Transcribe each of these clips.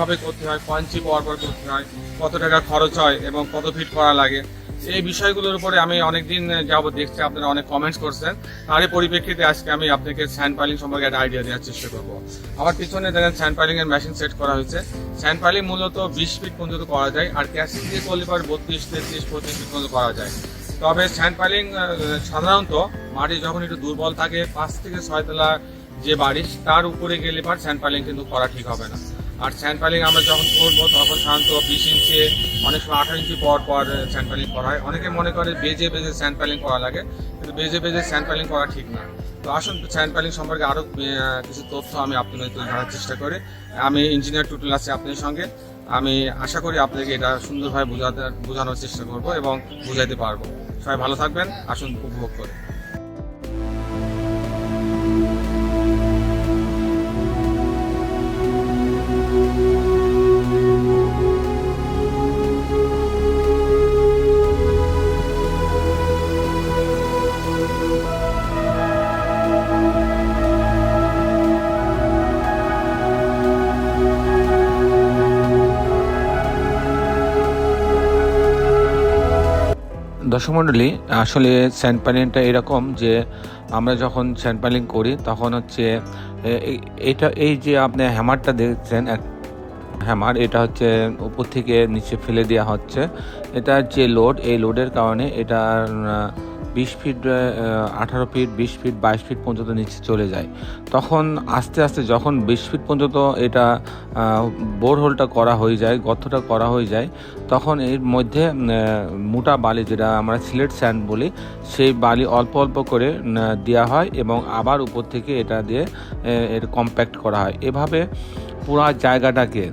কিভাবে করতে হয়, কয় ইঞ্চি পর করতে হয়, কত টাকা খরচ হয় এবং কত ফিট করা লাগে, এই বিষয়গুলোর উপরে আমি অনেকদিন যাবত দেখছি আপনারা অনেক কমেন্টস করছেন। তারই পরিপ্রেক্ষিতে আজকে আমি আপনাকে স্যান্ড পাইলিং সম্পর্কে একটা আইডিয়া দেওয়ার চেষ্টা করবো। আমার পিছনে দেখেন স্যান্ড পাইলিং এর মেশিন সেট করা হয়েছে। স্যান্ড পাইলিং মূলত 20 ফিট পর্যন্ত করা যায়, আর ক্যাসিং দিয়ে করলে পরে 32, 33, 35 ফিট পর্যন্ত করা যায়। তবে স্যান্ড পাইলিং সাধারণত মাটি যখন একটু দুর্বল থাকে, 5 থেকে 6 তলা যে বাড়ি তার উপরে গেলে পর স্যান্ড পাইলিং কিন্তু করা ঠিক হবে না। আর স্যান্ড পাইলিং আমরা যখন করবো তখন সাধারণত 20 ইঞ্চি, অনেক সময় 18 ইঞ্চি পর স্যান্ড পাইলিং করা হয়। অনেকে মনে করে বেজে স্যান্ড পাইলিং করা লাগে, কিন্তু বেজে স্যান্ড পাইলিং করা ঠিক না। তো আসুন স্যান্ড পাইলিং সম্পর্কে আরও কিছু তথ্য আমি আপনাদের তুলে ধরার চেষ্টা করি। আমি ইঞ্জিনিয়ার টুটুল আছি আপনাদের সঙ্গে। আমি আশা করি আপনাকে এটা সুন্দরভাবে বোঝানোর চেষ্টা করব এবং বুঝাইতে পারবো। সবাই ভালো থাকবেন, আসুন উপভোগ করে। দর্শক মণ্ডলী, আসলে স্যান্ড পাইলিংটা এরকম যে আমরা যখন স্যান্ড পাইলিং করি তখন হচ্ছে এই যে আপনি হ্যামারটা দেখছেন, হ্যামার, এটা হচ্ছে উপর থেকে নিচে ফেলে দেওয়া হচ্ছে। এটার যে লোড, এই লোডের কারণে এটা 20 ফিট, 18 ফিট, 20 ফিট, 22 ফিট পর্যন্ত নিচে চলে যায়। তখন আস্তে আস্তে যখন 20 ফিট পর্যন্ত এটা বোরহোলটা করা হয়ে যায়, গর্তটা করা হয়ে যায়, তখন এর মধ্যে মোটা বালি, যেটা আমরা সিলেট স্যান্ড বলি, সেই বালি অল্প অল্প করে দেওয়া হয় এবং আবার উপর থেকে এটা দিয়ে এর কম্প্যাক্ট করা হয়। এভাবে পুরা জায়গাটাকে,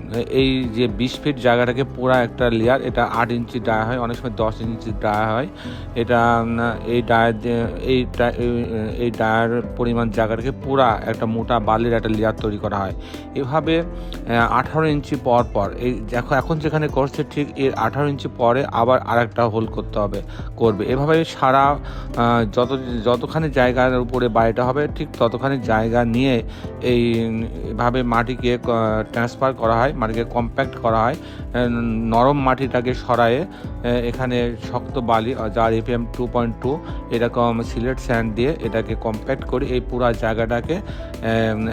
এই যে 20 ফিট জায়গাটাকে পুরা একটা লেয়ার, এটা 8 ইঞ্চি ডায়া হয়, অনেক সময় 10 ইঞ্চি ডায়া হয়। এটা এই ডায়ার পরিমাণ জায়গাটাকে পুরা একটা মোটা বালির একটা লেয়ার তৈরি করা হয়। এভাবে 18 ইঞ্চি পর এই এখন যেখানে করছে ঠিক এর 18 ইঞ্চি পরে আবার আরেকটা হোল করবে। এভাবে সারা যতখানি জায়গার উপরে বাড়িটা হবে ঠিক ততখানি জায়গা নিয়ে এইভাবে মাটিকে ট্রান্সফার করা হয়, মাটিকে কম্প্যাক্ট করা হয়। নরম মাটিটাকে সরায়ে এখানে শক্ত বালি, যার এপিএম 2.2 এরকম সিলেট স্যান্ড দিয়ে এটাকে কম্প্যাক্ট করে এই পুরো জায়গাটাকে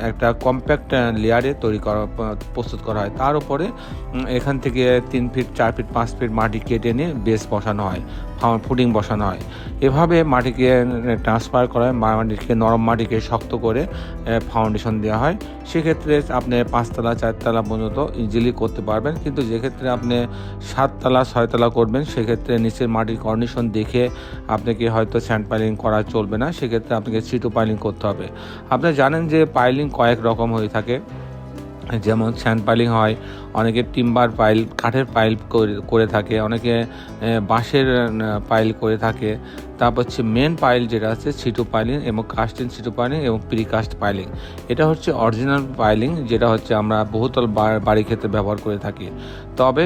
একটা কম্প্যাক্ট লেয়ারে প্রস্তুত করা হয়। তার উপরে এখান থেকে 3 ফিট, 4 ফিট, 5 ফিট মাটি কেটে নিয়ে বেস বসানো হয়, ফুটিং বসানো হয়। এভাবে মাটিকে ট্রান্সফার করা হয়, মাটিকে, নরম মাটিকে শক্ত করে ফাউন্ডেশন দেওয়া হয়। সেক্ষেত্রে আপনি 5 তলা, 4 তলা পর্যন্ত ইজিলি করতে পারবেন। কিন্তু যেক্ষেত্রে আপনি 7 তলা, 6 তলা করবেন, সেক্ষেত্রে নিচের মাটির কন্ডিশন দেখে আপনাকে হয়তো স্যান্ড পাইলিং করা চলবে না। সেক্ষেত্রে আপনাকে সিটু পাইলিং করতে হবে। আপনি জানেন যে পাইলিং কয়েক রকম হয়ে থাকে। যেমন স্যান্ড পাইলিং হয়, অনেকে টিম্বার পাইল, কাঠের পাইল করে থাকে, অনেকে বাঁশের পাইল করে থাকে। তারপর হচ্ছে মেন পাইল যেটা আছে সিটু পাইলিং এবং কাস্টিং সিটু পাইলিং এবং প্রিকাস্ট পাইলিং। এটা হচ্ছে অরিজিনাল পাইলিং, যেটা হচ্ছে আমরা বহুতল বাড়ি ক্ষেত্রে ব্যবহার করে থাকি। তবে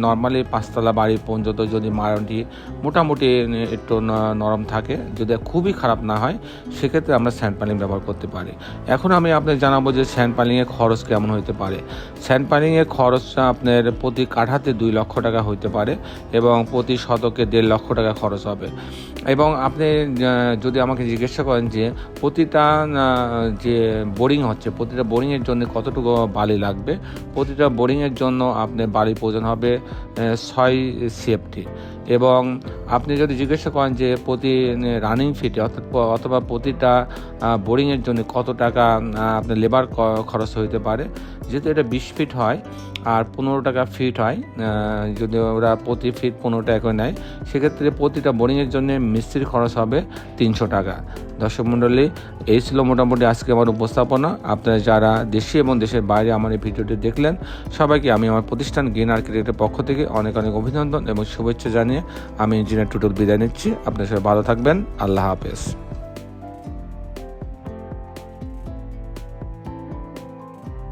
নর্মালি 5 তলা বাড়ি পর্যন্ত যদি মাটি মোটামুটি একটু নরম থাকে, যদি খুবই খারাপ না হয়, সেক্ষেত্রে আমরা স্যান্ড পাইলিং ব্যবহার করতে পারি। এখন আমি আপনাকে জানাবো যে স্যান্ড পাইলিংয়ের খরচ কেমন হতে পারে। স্যান্ড পাইলিংয়ের খরচটা আপনার প্রতি কাঠাতে 2 লক্ষ টাকা হতে পারে এবং প্রতি শতকে 1.5 লক্ষ টাকা খরচ হবে। এবং আপনি যদি আমাকে জিজ্ঞাসা করেন যে প্রতিটা যে বোরিং হচ্ছে, প্রতিটা বোরিংয়ের জন্য কতটুকু বালি লাগবে, প্রতিটা বোরিংয়ের জন্য আপনার বালির প্রয়োজন হবে 6 সিএফটি। এবং আপনি যদি জিজ্ঞাসা করেন যে প্রতি রানিং ফিটে অথবা প্রতিটা বোরিংয়ের জন্য কত টাকা আপনার লেবার খরচ হতে পারে, যেহেতু এটা 20 ফিট হয় আর 15 টাকা ফিট হয়, যদি ওরা প্রতি ফিট 15 টাকা করে নেয়, সেক্ষেত্রে প্রতিটা বোরিংয়ের জন্য মিস্ত্রির খরচ হবে 300 টাকা। দর্শক মণ্ডলী, এই ছিল মোটামুটি আজকে আমার উপস্থাপনা। আপনারা যারা দেশে এবং দেশের বাইরে আমার এই ভিডিওটি দেখলেন, সবাইকে আমি আমার প্রতিষ্ঠান গ্রিন আর্কিটেক্টের পক্ষ থেকে অনেক অনেক অভিনন্দন এবং শুভেচ্ছা জানিয়ে আমি ইঞ্জিনিয়ার টুটুল বিদায় নিচ্ছি। আপনারা সবাই ভালো থাকবেন। আল্লাহ হাফেজ।